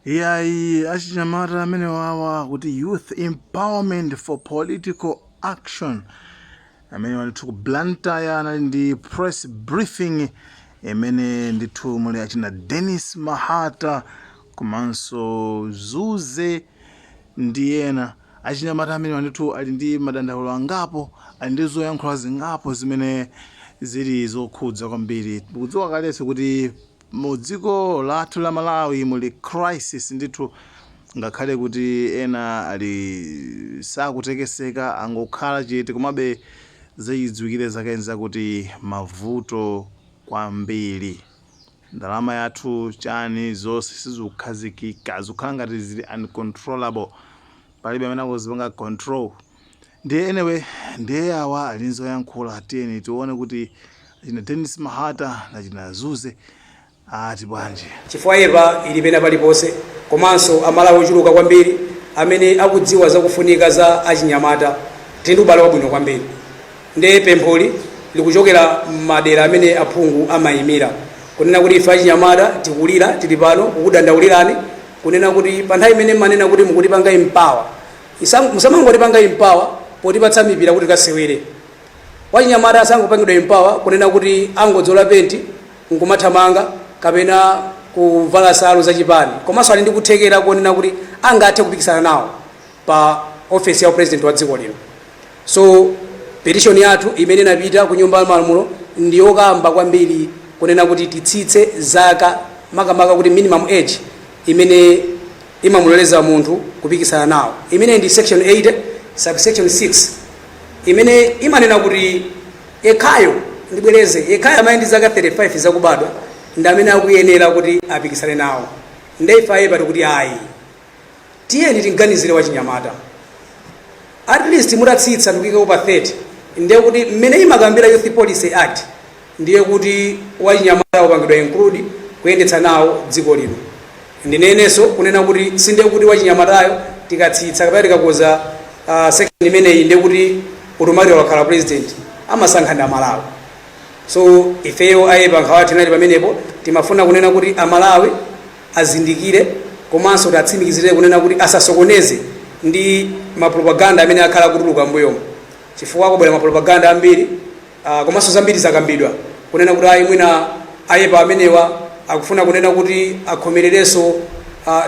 Yayi achinyamata amene wawa kuti youth empowerment for political action amene walithu ku Blantyre anali ndi press briefing imene ndithu muli achina Denis Mahata komanso Zuze ndi ena achinyamata amene walithu ali ndi madandaulo angapo, ali ndi zoyankhula zingapo zimene zili zokhudza kwambiri. Kudziwa kalenso kuti mu dziko lathu la Malawi muli crisis ndithu, ngakhale kuti ena ali sakutekeseka angokhala chete, komabe zidziwikire zakenza kuti mavuto kwambiri. Ndalama yathu chani zonse sizikukhazikika, zikukhala ngati zili uncontrollable, palibe amene akuzipanga control. Ndiye anyway, ndiye awa ali zoyankhula, tiyeni tione kuti achina Denis Mahata na achina Zuze ati bwanji. Chifukwa eva ili pena paliponse, komanso amalawi ochuluka kwambiri amene akudziwa zakufunika za achinyamata tindu ubale wabwino kwambiri. Ndiye pempholi likuchokera madera amene aphungu amayimira kunena kuti ife achinyamata tikulira, tili pano kukudandaulirani, kunena kuti pa nthawi imene manena kuti mukutipanga empower, musamangotipanga empower potipatsa mipira kuti kasewere. Wachinyamata asangopangidwa empower kunena kuti angodzola penti nkumathamanga kapena kuvala salu zachipani, komanso ali ndi kuthekera kuonena kuti angathe kupikisana nawo pa office ya president wa dziko lino. So petition yathu imene inapita ku nyumba ya malamulo ndiyokamba kwambiri kunena kuti titsitse zaka makamaka kuti minimum age imene imamuloleza munthu kupikisana nawo, imene ndi section 8 subsection 6 imene imanena kuti ekhayo ndibwereze ekhayo amene ndi zaka 35 zakubadwa ndi amene akuyenera kuti apikisane nawo. Ndeifaye pati kuti ayi tiyeni tiganizire wachinyamata, at least mutatsitsa ndikuyika pa 30, ndiye kuti mmene imakambira Youth Policy Act ndiye kuti wachinyamata upangidwa include kuyendetsa nawo dziko lino. Ndinenenso kunena kuti sindiye kuti wachinyamatayo tikatsitsa kapena tikakoza section imeneyi ndiye kuti utumali wakhala president amasankha ndi Amalawi. So ifeyo ayepa nkhawati nali pamenepo timafuna kunena kuti Amalawi azindikire komanso tatsimikizire kunena kuti asasokoneze ndi mapropaganda amene akhala kutuluka mbuyomo, chifukwa kubwera mapropaganda ambiri komanso zambiri zakambidwa kunena kuti ayi mwina ayepa amenewa akufuna kunena kuti akhomererenso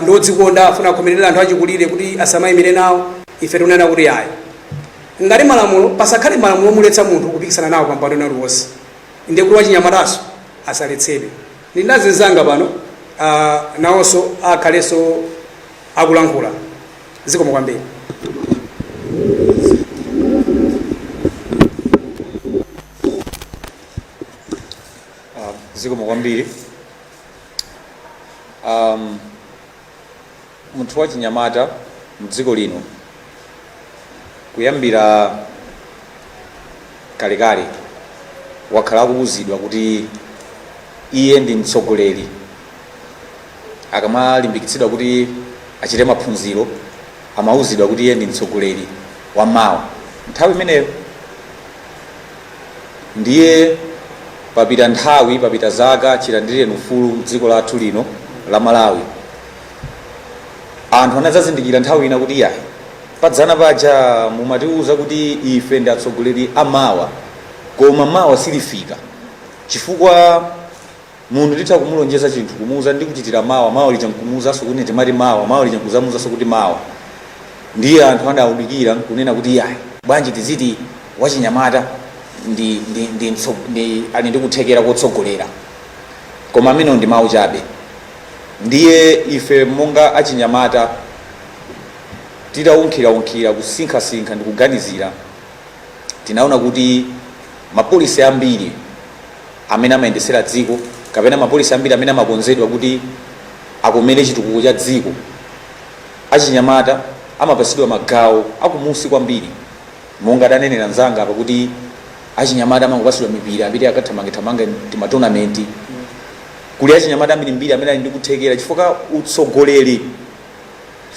ndodzikonda, afuna akhomerere anthu achikulire kuti asamayimire nawo. Ife tunena kuti ayi ngati malamulo pasakhale malamulo omuletsa munthu kupikisana nawo pa mpando uliwonse, ndiye kuti wachinyamataso asaletsedwe. Ndinazenzanga pano nawonso akhalenso akulankhula. Zikomo kwambiri. Zikomo kwambiri. Munthu wachinyamata mdziko lino kuyambira kalekale wakhala kuuzidwa kuti iye ndi mtsogoleri, akamalimbikitsidwa kuti achite maphunziro amauzidwa kuti iye ndi mtsogoleri wa mawa. Nthawi imeneyo ndiye papita zaka chilandireni ufulu mdziko lathu lino la Malawi, anthu anadzazindikira nthawi ina kuti yayi padzana paja mumatiuza kuti ife ndi atsogoleri amawa, koma mawa silifika, chifukwa munthu titha kumulonjeza chinthu kumuuza ndi kuchitira mawa lija nkumuuzanso kuti timati mawa lija nkuzamuuzanso kuti mawa. Ndiye anthu adawunikira kunena kuti yayi bwanji tiziti wachinyamata ali ndi kuthekera kotsogolera, koma amene ndi mawu chabe. Ndiye ife monga achinyamata titawunkhira kusinkhasinkha ndi kuganizira, tinaona kuti mapolisi ambiri amene amayendesera dziko kapena mapolisi ambiri amene amakonzedwa kuti akomere chitukuko cha dziko, achinyamata amapasidwa magawo akumusi kwambiri. Monga danenera nzanga apa kuti achinyamata amangopasidwa mipira ambiri akathamange timatournament, kuli achinyamata ambiri amene ali ndi kuthekera, chifukwa utsogoleri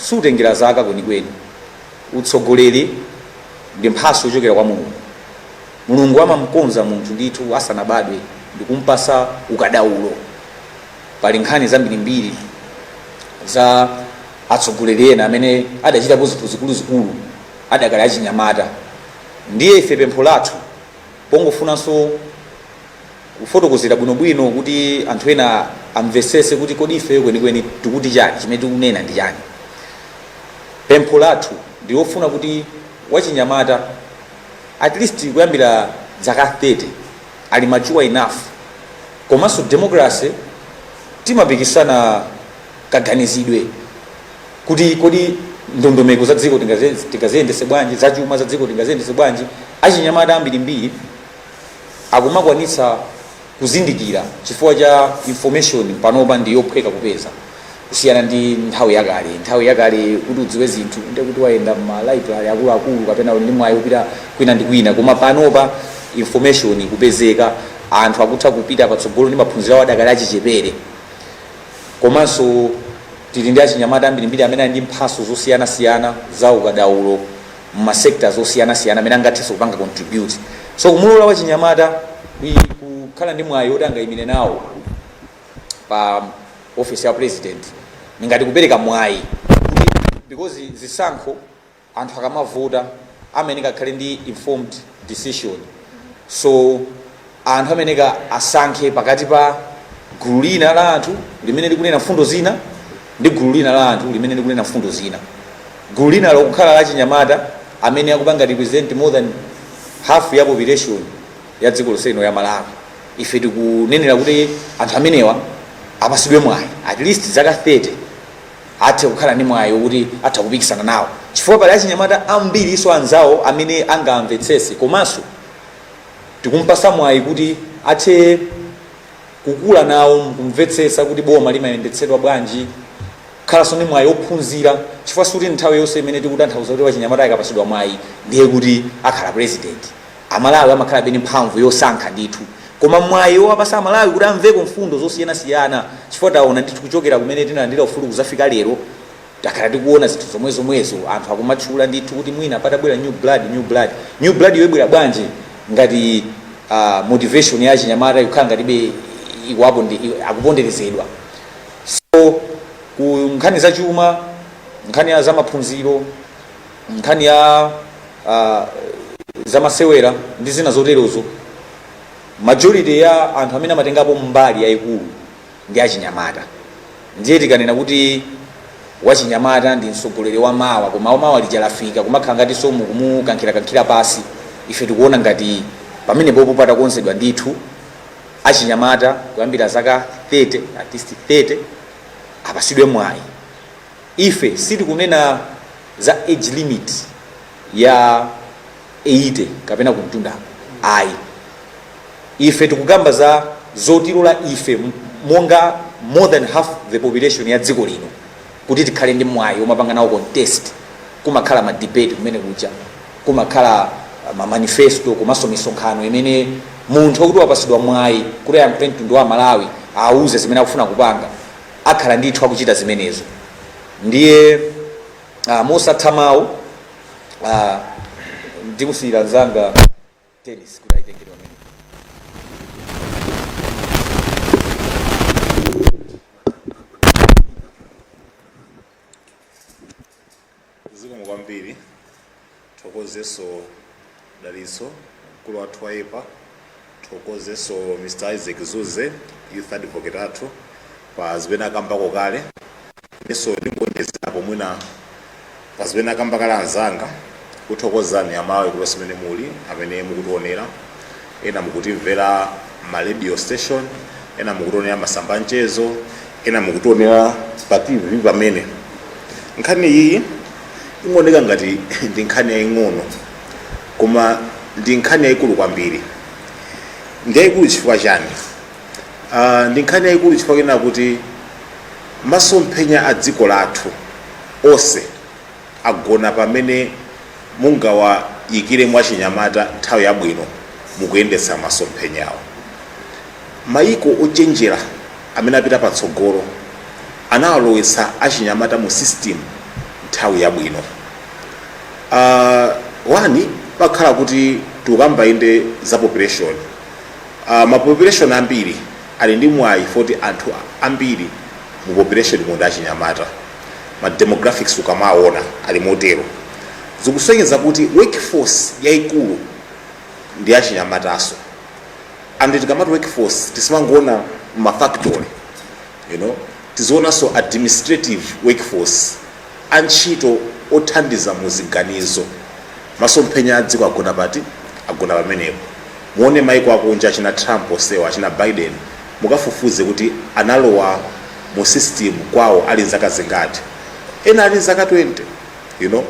sutengera zaka kwenikweni. Utsogoleri ndi mphaso yochokera kwa Mulungu. Mulungu amamkonza munthu ndithu asanabadwe ndi kumpasa ukadaulo. Pali nkhani zambirimbiri za atsogoleri ena amene adachitapo zinthu zikuluzikulu adakali achinyamata. Ndiye ife pempho lathu pongofunanso kufotokozera bwinobwino kuti anthu ena amvesese kuti kodi ife kwenikweni tikuti chani chimene tikunena ndi chani. Pempho lathu ndiofuna kuti wachinyamata at least kuyambira zaka 30 ali mature enough, komanso democracy timapikisana kaganizidwe kuti kodi ndondomeko za dziko tingaziyendese bwanji, za chuma za dziko tingaziyendese bwanji. Achinyamata ambirimbiri akumakwanitsa kuzindikira chifukwa cha information panopa ndi yophweka kupeza kusiyana ndi nthawi yakale. Nthawi yakale kuti udziwe zinthu ndekuti wayenda m'malibrary akuluakulu kapena ndi mwayi upita kwina ndi kwina, koma panopa information kupezeka, anthu akutha kupita patsogolo ndi maphunziro adakali achichepere. Komanso tili ndi achinyamata ambirimbiri amene ali ndi mphaso zosiyanasiyana za ukadaulo m'masekta zosiyanasiyana amene angathenso kupanga contribute. So kumulola wachinyamata kukhala ndi mwayi oti angayimire nawo pa office ya president ngati kupereka mwayi kuti because zisankho anthu akamavota ameneka akhale ndi informed decision. So anthu ameneka asankhe pakati pa gulu lina la anthu limene likunena mfundo zina ndi gulu lina la anthu limene likunena mfundo zina. Gulu lina lokukhala la chinyamata amene akupanga represent more than half ya population ya dziko lonseno ya Malawi. Ife tikunenera kuti anthu amenewa apasidwe mwayi at least zaka 30 athe kukhala ndi mwayi kuti atha kupikisana nawo, chifukwa pali achinyamata ambiri iso anzawo amene angamvetsese, komanso tikumpasa mwayi kuti athe kukula nawo kumvetsetsa kuti boma limayendetsedwa bwanji, khalanso ndi mwayi ophunzira, chifukwa suti nthawi yonse imene tikutanthauza kuti wachinyamata akapasidwa mwayi ndiye kuti akhala president. Amalawi amakhala beni mphamvu yosankha ndithu, koma mwayi wapasa Amalawi kuti amveko mfundo zosiyanasiyana, chifukwa taona ndithu kuchokera kumene tinalandira ufulu kuzafika lero takhala tikuona zinthu zomwezo anthu akumatchula ndithu kuti mwina patabwera new blood yobwera bwanji ngati motivation ya achinyamata ikukhala ngatibe ikuwapo ndi akuponderezedwa. So ku nkhani za chuma, nkhani ya zamaphunziro, nkhani ya zamasewera ndi zina zoterozo, majority ya anthu amene amatengapo mbali yayikulu ndi achinyamata. Ndiye tikanena kuti wachinyamata ndi mtsogoleri wa mawa, koma wamawa lichalafika kumakhala ngati somu kumukankhira pasi, ife tikuona ngati pamene popo patakonzedwa ndithu achinyamata kuyambira zaka 30 at least 30 apasidwe mwayi. Ife sitikunena za age limit ya 80 kapena kumtunda ayi, ife tikugamba za zotilola ife monga more than half the population ya dziko lino kuti tikhale ndi mwayi omapanga nawo contest. Kumakhala ma debate kumene kuja, kumakhala ma manifesto, komanso misonkhano imene munthu wakuti wapasidwa mwayi kuti ayankhule mtundu wa Malawi auze zimene akufuna kupanga, akhala ndithu akuchita zimenezo. Ndiye mosatha mawu ndimusiyira nzanga Denis kuti aitengere pamene. Zikomo kwambiri, thokozeso Daliso mkulu wathu wa EPA, thokozeso Mr. IsaacZuze youth advocate athu pa zimene akambako kale. Eso ndingondezerapo mwina pa zimene akamba kale anzanga, kuthokozani amawe kuti simene muli amene mukutionera, ena mukutimvera ma radio station, ena mukutionera masamba mchezo, ena mukutionera pa TV pamene. Nkhani iyi imoneka ngati ndi nkhani yaying'ono, koma ndi nkhani yayikulu kwambiri. Ndi yayikulu chifukwa chani? Ndi nkhani yayikulu chifukwa kena kuti masomphenya a dziko lathu onse agona pamene mungawayikire mwachinyamata nthawi yabwino mukuyendetsa masomphenyawo. Mayiko ochenjera amene apita patsogolo anawalowetsa achinyamata mu system nthawi yabwino. Wani pakhala kuti tukamba inde za population, ma population ambiri ali ndi mwayi foti anthu ambiri mu population mu achinyamata ma demographics ukamaona ali motero zikusonyeza kuti workforce yaikulu ndi achinyamataso and tikamati workforce tisimangona ma factory tiziona so administrative workforce antchito othandiza muziganizo masomphenya adziko agona pati agona pamenepo muone maiko akunja achina Trump osewa achina Biden mukafufuze kuti analowa mu system kwawo ali zaka zingati ena ali zaka 20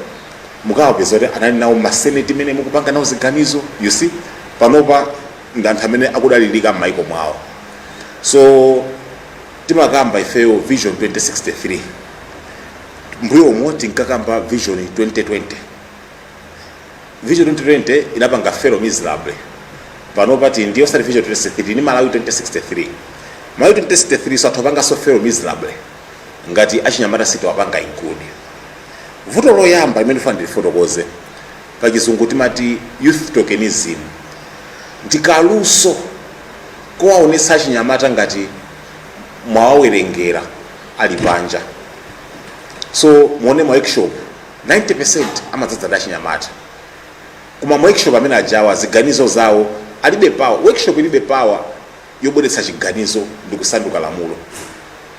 mukawapeza kuti anali nawo masenate mene mukupanga nawo ziganizo you see panopa ndi anthu amene akudalirika m'maiko mwawo so timakamba ifeyo vision 2063 mbuyo omwe tinkakamba vision 2020 vision 2020 inapanga fero miserable panopa ndiyo sali vision 2063 ni Malawi 2063 Malawi 2063 so atopanga so fero miserable ngati achinyamata sito wapanga include vuto loyamba imene funa ndifotokoze pachizungu timati youth tokenism ndikaluso kowaonesa achinyamata ngati mwawawerengera ali panja so muone ma workshop 90% amadzadza ndi achinyamata kuma ma workshop amene ajawa ziganizo zawo alibe power workshop ilibe power yobweretsa chiganizo ndi kusanduka lamulo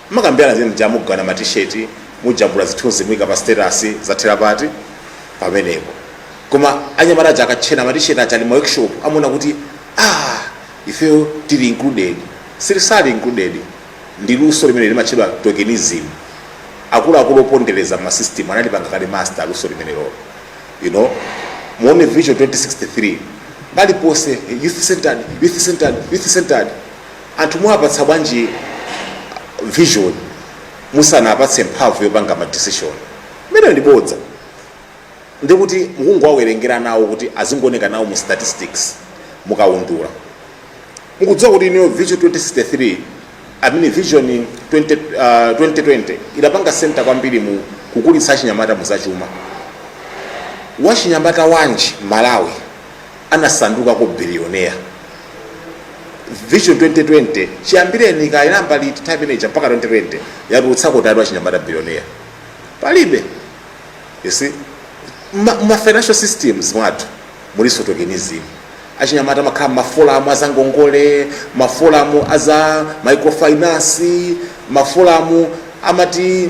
makambirana zimene jamugana ma t-shirt mujambula zithunzi mwika pa status za therapy pamenepo koma anyamata aja akatchena ma t-shirt achali ma workshop amona kuti ifeyo tili included sirisali included ndi luso limene limatchedwa tokenism akuluakulu opondereza ma system analipanga kale master luso limene lolo muone vision 2063 palipose youth centered anthu mwapatsa bwanji vision musana apatse mphamvu yopanga ma decision mene ndibodza ndikuti mukungowawerengera nawo kuti azingooneka nawo mu statistics mukaundula mukudziwa kuti ino vision 2063 amene vision 2020 idapanga center kwambiri mu kukulitsa achinyamata muzachuma wachinyamata wanji Malawi anasanduka ko billionaire vision 2020 chiyambireni inamba liti time manager mpaka 2020 yatulutsa kotali wachinyamata billionaire palibe you see ma financial systems mwathu muliso tokenism achinyamata makhala mafolamu azangongole mafolamu aza microfinance mafolamu amati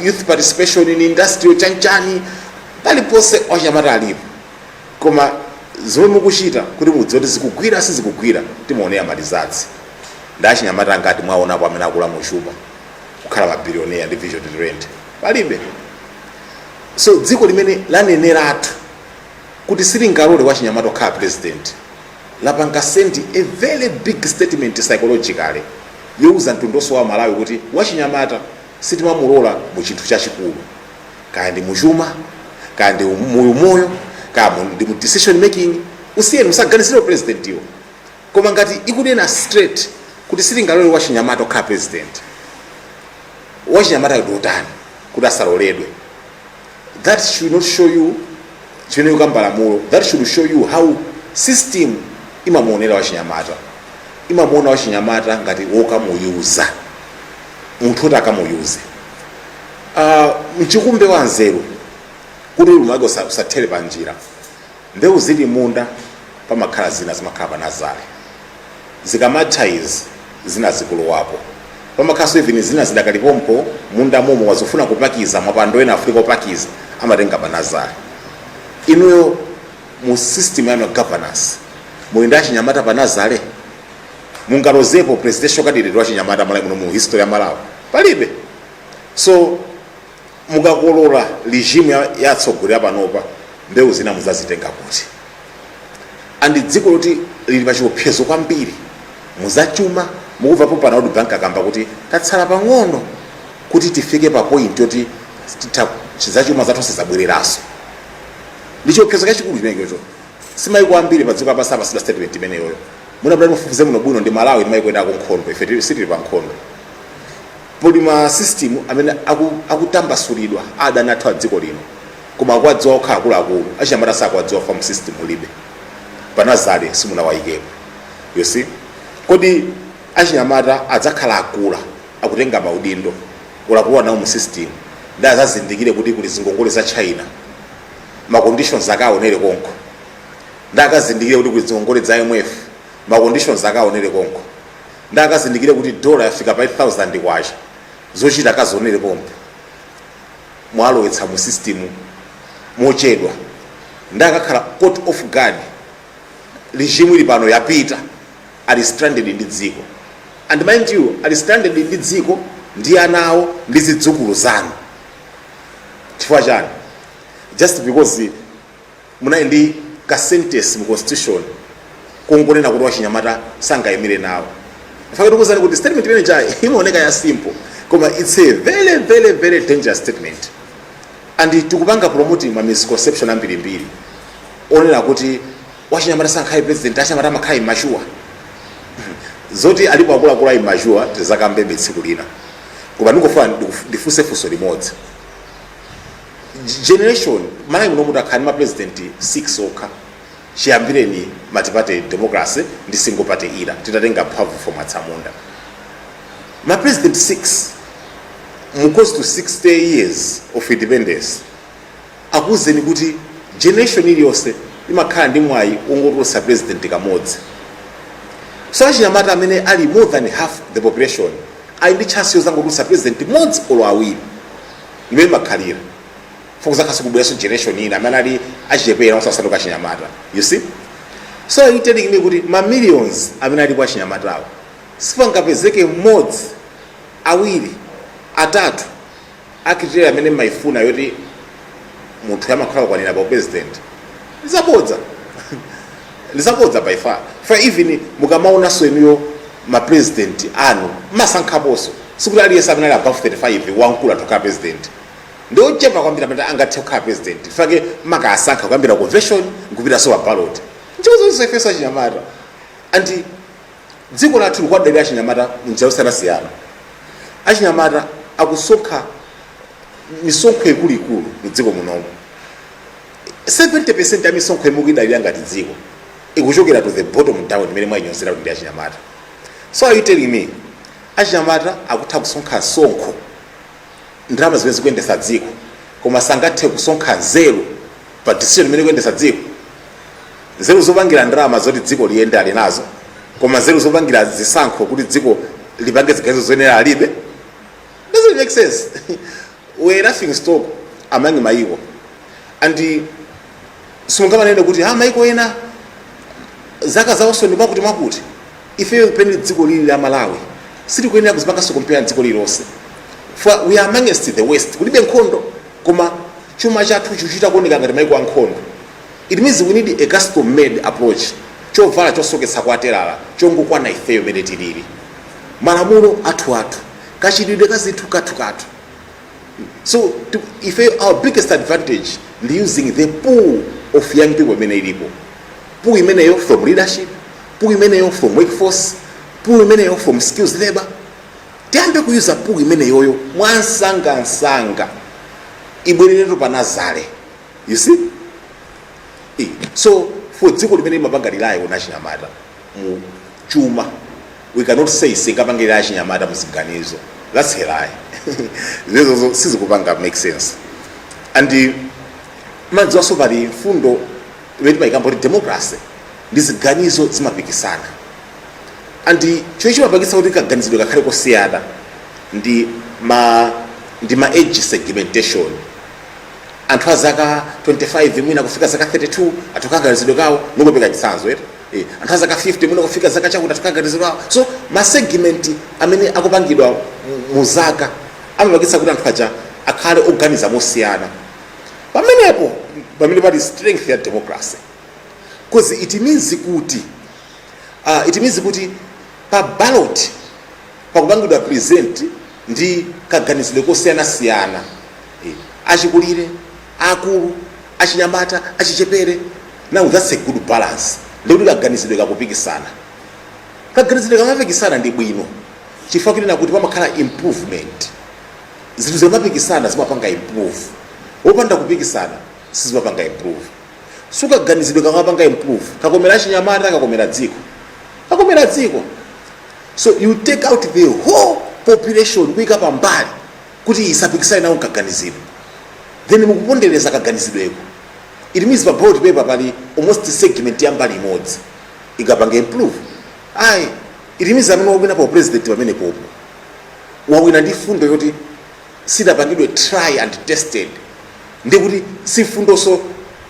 youth participation in industry chanchani palipose achinyamata alipo koma zomwe mukuchita kuti mudziwe kuti zikugwira sizikugwira timaonera malizatsi ndi achinyamata ngati mwaonapo amene akula muchuma kukhala mabilioneya ndi vision 2020 palibe so dziko limene laneneratu kuti silingalole wachinyamata okhala president lapanga sendi a very big statement psychologically youza mtundoso wa Malawi kuti wachinyamata sitimamulola mu chinthu chachikulu kaya ndi muchuma kaya ndi moyo kama ndi mu decision making usiyeni usaganizire president iwo koma ngati ikunena straight kuti silingalole wachinyamata okhala president wachinyamata kudotani kuti asaloledwe that should not show you chimene ukambalamulo that should show you how system imamuonera wachinyamata imamuona wachinyamata ngati wokamuyuza munthu kuti akamuyuze mchikumbe wa nzeru kuti lumage usathere panjira mbewu zili munda pamakhala zina zimakhala panazale zikamathayizi zina zikulowapo pamakhaso even zina zidakalipompo munda momo wazofuna kupakiza mapando ena Afrika opakiza amatenga panazale inuyo mu system ya governance mulinda achinyamata panazale mungalozepo presidential candidate wachinyamata Malawi muno mu history ya Malawi palibe so mukakolola regime yatsogolera panopa mbewu zina muzazitenga kuti andi dziko loti lili pachiopsezo kwambiri muzachuma mukuvapo pana kuti bank akamba kuti tatsala pang'ono kuti tifike pa point yoti chizachuma zathu sizabwereranso ndichiopsezo chachikulu chimenecho simaiko ambiri pa dziko apasapa sida statement imeneyoyo munabula mufufuze muno bwino ndi Malawi ndimayikwenda nkhondo ife sitili pa nkhondo poli ma system amene akutambasulidwa adani athu a dziko lino koma akwadziwa okhala akuluakulu achinyamata sakwadziwa farm system ulibe panazale simunawayikepo you see kodi achinyamata adzakhala akula akutenga maudindo ulakuwa nawo mu system ndazazindikire kuti kuli zingongole za China ma conditions akaonere konko ndakazindikire kuti kuli zingongole za IMF ma conditions akaonere konko ndakazindikire kuti dollar yafika pa 8000 kwacha zochita kazonere pompo mwalowetsa mu system mochedwa ndakakhala court of guard regime lipano yapita ali stranded ndi dziko and mind you ali stranded ndi dziko ndi anawo ndi zidzukulu zanu chifukwa chani just because munali ndi ka sentence mu constitution kongonena kuti wachinyamata sangayimire nawo fakati kuzani kuti statement manager imaoneka ya simple koma it's a very very very dangerous statement and tikupanga promoting ma misconception ambirimbiri onena kuti wachinyamata sankhale president achinyamata amakhale mashua zoti alipo akuluakulu ayi mashua tizakambebe tsiku lina koma ndingofuna ndifunse funso limodzi generation malayi muno muti akhali ma president 6 okha chiyambireni multi-party democracy ndi single party era titatenga mphamvu for matsamunda ma president 6 mu close to 60 years of independence akuzeni kuti generation iliyonse imakhala ndi mwayi ongotulutsa president kamodzi so achinyamata amene ali more than half the population ali ndi chance yozangotulutsa president modzi olo awiri imene makhalira fokuzakhaso kubweranso generation ina amene ali achichepera osasanduka achinyamata you see so you telling me kuti ma millions amene alipo achinyamatawo sipangapezeke modzi awiri atatu akitira amene maifuna yoti munthu yamakhala kwanira pa president lizabodza by far for even mukamaona so eniyo ma president anu masankhaposo sikuti aliyense amene ali above 35 wankulu atokhala president ndochepa kwambiri amene angathe kukhala president fake makasankha kuyambira convention nkupita so ballot nchikuzo ifeso achinyamata and dziko lathu likwadalira achinyamata munjira yosiyanasiyana achinyamata akusonkha misonkho ikuluikulu mdziko munomu 70% ya misonkho imukidalira ngati dziko ikuchokera to the bottom down imene mwayinyozera kuti ndi achinyamata so are you telling me achinyamata akutha kusonkha sonkho ndalama zimene zikuyendetsa dziko koma sangathe kusonkha nzeru pa decision imene ikuyendetsa dziko nzeru zopangira ndalama zoti dziko liyende ali nazo koma nzeru zopangira zisankho kuti dziko lipange ziganizo zoyenera alibe doesn't make sense we're laughing stock among maiko and simungamanene kuti maiko ena zaka zawonso ndi makuti ifeyo pene dziko lili la Malawi sitikuyenera kuzipanganso compare dziko lilonse for we are amongst the west kulibe nkhondo koma chuma chathu chuchita kuoneka ngati maiko ankhondo it means we need a custom made approach chovala chosoketsa kwaterala chongokwana ifeyo mene tilili malamulo athu kachitidwe ka zinthu kathu so if our biggest advantage is using the pool of young people mene ilipo pool imeneyo from leadership pool imeneyo from workforce pool imeneyo from skills labor tiyambe kuyuza pool imeneyoyo mwansangansanga ibwereretu panazale you see so for dziko limene limapanga lilayo na achinyamata mu chuma we cannot say singapangira achinyamata muziganizo that's a lie zizo sizikupanga make sense and manzi waso pali mfundo imene timayikamba kuti democracy ndi ziganizo zimapikisana and chomwe chimapangitsa kuti kaganizidwe kakhale kosiyana ndi ma age segmentation anthu azaka 25 mwina kufika zaka 32 atokaganizidwe kawo nokupeka chitsanzo anthu azaka 50 mwina kufika zaka chakuti atokaganizidwe kawo so ma segment amene akupangidwa muzaka amapangitsa kuti anthu aja akhale oganiza mosiyana pamenepo pamene pali strength ya democracy because it means kuti pa ballot pakupangidwa present ndi kaganizidwe kosiyana achikulire akulu achinyamata achichepere now that's a good balance ndikuti kaganizidwe kakupikisana kaganizidwe kamapikisana ndi bwino chifukwa kuti pamakhala improvement zinthu zimapikisana zimapanga improve wopanda kupikisana sizimapanga improve sukaganizidwe kamapanga improve kakomera achinyamata kakomera dziko so you take out the whole population kuyika pambali kuti isapikisane nawo kaganizidwe, then mukupondereza kaganizidweko. It means pa broad paper pali almost segment ya mbali imodzi ikapanga improve. Ayi, it means amene wawina pa president pamene popo wawina ndi fundo yoti sidapangidwe try and tested, ndi kuti si fundonso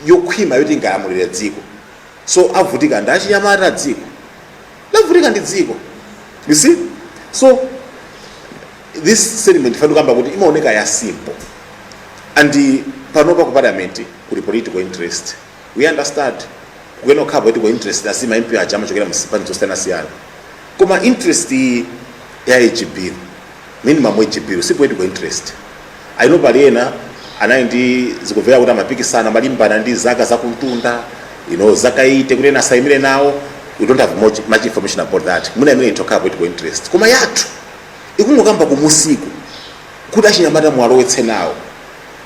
yokhwima yoti ingalamulire dziko. So avutika ndi achinyamata dziko, lavutika ndi dziko, you see. So this sentiment fanu kamba kuti imaoneka ya simple, and panopa ku parliament kuli political interest, we understand. Kugena kukhala political interest asima MP aja amachokera msipani zosiyanasiyana, koma interest ya HB minimum wage bill si political interest. I know pali ena anayi ndi zikumvera kuti amapikisana malimbana ndi zaka zakuntunda, zaka ite kuti ena asayimire nawo. We don't have much information about that. Muna imene itoka political interest, koma yathu ikungokamba kumusiku kuti achinyamata mwalowetse nawo.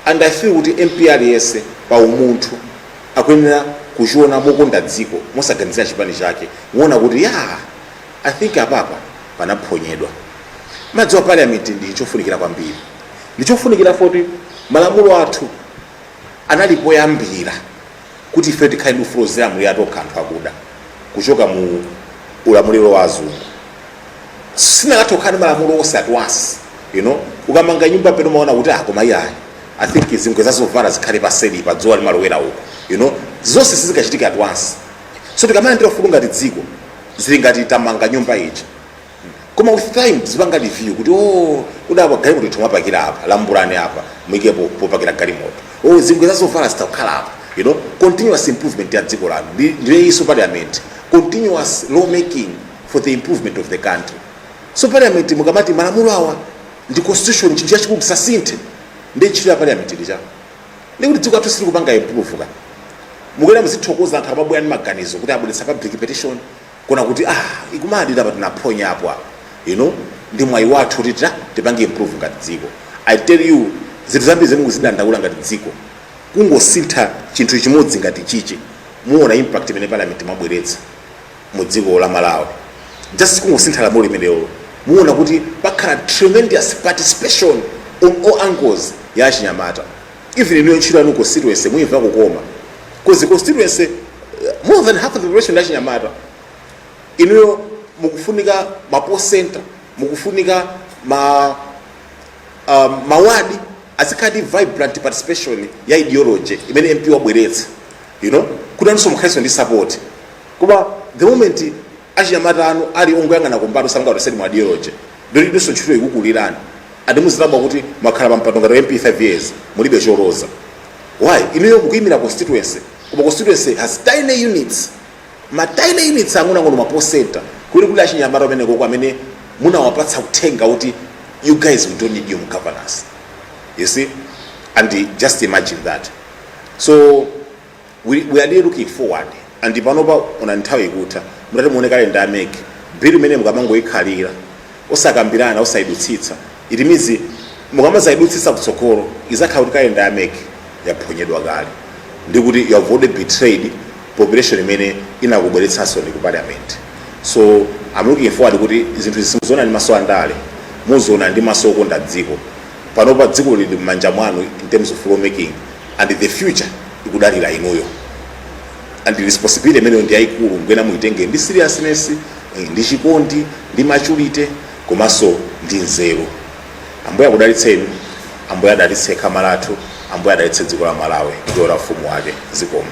And I feel kuti MPR yese pa umunthu akuyenera kuchiona mokonda dziko mosaganizira chipani chake, muona kuti I think apapa panaphonyedwa. Madzi wa parliament ndi chofunikira kwambiri, ndi chofunikira foti malamulo athu analipo yambira kuti ife tikhale ndi ufulu zera muli atokha anthu akuda kuchoka mu ulamuliro wa azungu. Sinakatokha ndi malamulo onse at once, ukamanga nyumba peno maona kuti koma iyayi I think zingwe zazovala zikhale paseli pa dzuwa limalowera uko, zonse sizikachitika at once. So tikamana ndira ufulu ngati dziko zili ngati tamanga nyumba iji, koma with time zipanga review kuti udapa galimoto thoma pakira apa, lambulani apa, muikepo popakira galimoto, zingwe zazovala zitakhala apa, continuous improvement ya dziko lanu ndiye iso parliament, continuous law making for the improvement of the country. So parliament mukamati malamulo awa ndi constitution chinthu chachikulu sasinthe, ndi ntchito ya parliament lija ndikuti dziko athu sili kupanga improve ka mukena muzithokoza anthu amabwera ndi maganizo kuti abweretsa public petition kona kuti ikumadira pa tinaphonya apo ndi mwayi wathu kuti tipange improve ngati dziko. I tell you zinthu zambiri zimene muzidandaula ngati dziko kungosintha chinthu chimodzi ngati chichi, muona impact imene parliament mabweretsa mu dziko la Malawi. Just kungosintha lamulo limenelo muona kuti pakhala tremendous participation on all angles ya achinyamata. Even ino ntchito yanu constituency muimva kukoma, because the constituency more than half of the population ya achinyamata. Ino mukufunika mapo center, mukufunika mawadi azikadi vibrant participation ya ideology imene MP wabweretsa, kuti anso mukhaliso ndi support. Kuba the moment achinyamata anu ali ongoyang'ana kumbali sanga kuti mu ideology ndiri ndiso ntchito ikukulirani adimuzirabwa kuti makhala pampando ngati MP 5 years mulibe choroza. Why? Iniyo mukuyimira constituency, kuba constituency has tiny units, tiny units ang'ono mapo center kuli achinyamata amene koko amene munawapatsa kutenga kuti you guys we don't need you governance, you see. And just imagine that. So we are really looking forward, and panopa ona nthawi ikuta mutati muone kalenda ameke bill imene mukamangoyikhalira osakambirana osaidutsitsa, it means mukamazayidutsitsa kutsogolo izakhala kuti kalenda ameke yaphonyedwa kale, ndi kuti you have already betrayed population imene inakubweretsanso ndi ku parliament. So I'm looking forward kuti zinthu zisimuzona ndi maso andale, muzona ndi maso okonda dziko. Panopa dziko lili m'manja mwanu in terms of law making, and the future ikudalira inuyo, and the responsibility imene ndi yayikulu ngwena muitenge ndi seriousness, ndi chikondi, ndi maturity, komanso ndi nzeru. Ambuye akudalitseni, ambuye adalitse khama lathu, ambuye adalitse dziko la Malawi ndi la ufumu wake. Zikomo.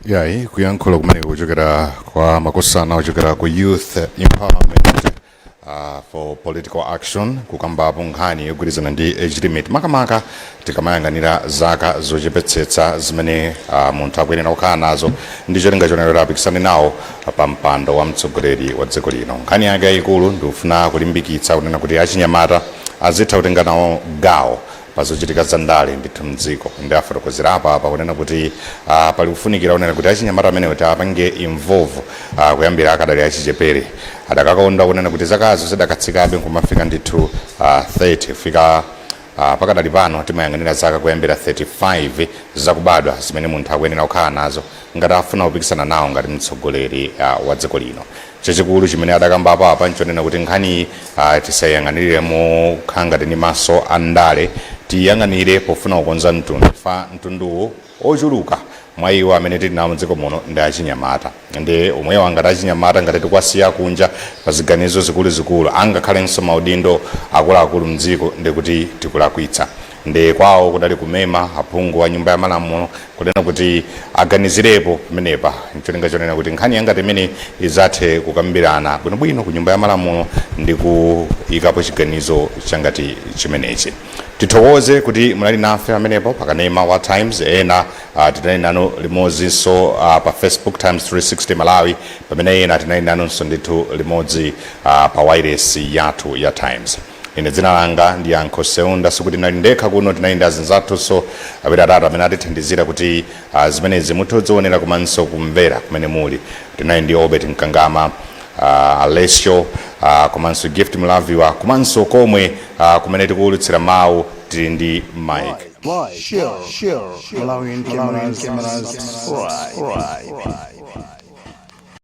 Yayi kuyankhula kumene kuchokera kwa makosana kuchokera ku youth empowerment for political action kukambapo nkhani yogwirizana ndi age limit makamaka tikamayang'anira zaka zochepetsetsa zimene munthu akuyenera kukhala nazo ndi cholinga chonero apikisane nawo pa mpando wa mtsogoleri wa dziko lino. Nkhani yake yayikulu ndikufuna kulimbikitsa kunena kuti achinyamata azitha kutenga nawo gawo pazochitika za ndale ndithu mdziko. Ndi afotokozera apa kunena kuti pali kufunikira kunena kuti achinyamata amene kuti apange involve kuyambira akadali achichepere, adakakonda kunena kuti zakazo zidakatsikabe nkumafika ndithu 30 fika pakadali pano timayang'anira zaka kuyambira 35 zakubadwa zimene munthu akuyenera kukhala nazo ngati afuna kupikisana nawo ngati mtsogoleri wa dziko lino. Chachikulu chimene adakamba apa nchonena kuti nkhani tisayang'anirire mokhala ngati ndi maso andale, tiyang'anire pofuna kukonza mtunduwo ochuluka mwa iwo amene tili nawo mdziko muno ndi achinyamata. Ndi omwewa ngati achinyamata ngati tikuwasiya kunja pa ziganizo zikuluzikulu angakhalenso maudindo akuluakulu mdziko ndi kuti tikulakwitsa. Ndi kwawo kudali kumema aphungu wa nyumba ya malamulo kunena kuti aganizirepo pamenepa, ncholinga chonena kuti nkhani yangati imene izathe kukambirana bwinobwino ku nyumba ya malamulo ndi kuyikapo chiganizo changati chimenechi. Tithokoze kuti munali nafe pamenepo pakanema wa Times, ena tinali nanu limodzinso pa Facebook Times 360 Malawi, pamene ena tinali nanunso ndithu limodzi pa wireless yathu ya Times. Ine dzina langa ndi ayankhulatu, sikuti nali ndekha kuno, tinali ndi azinzathu atatu amene atithandizira kuti zimenezi muthe kudzionera komanso kumvera kumene muli. Tinali ndi Obet Mkangama, Alessio, komanso Gift Mulaviwa, komanso komwe kumene tikuwulutsira mawu tili ndi Mike. Share. Malawian cameras. Right.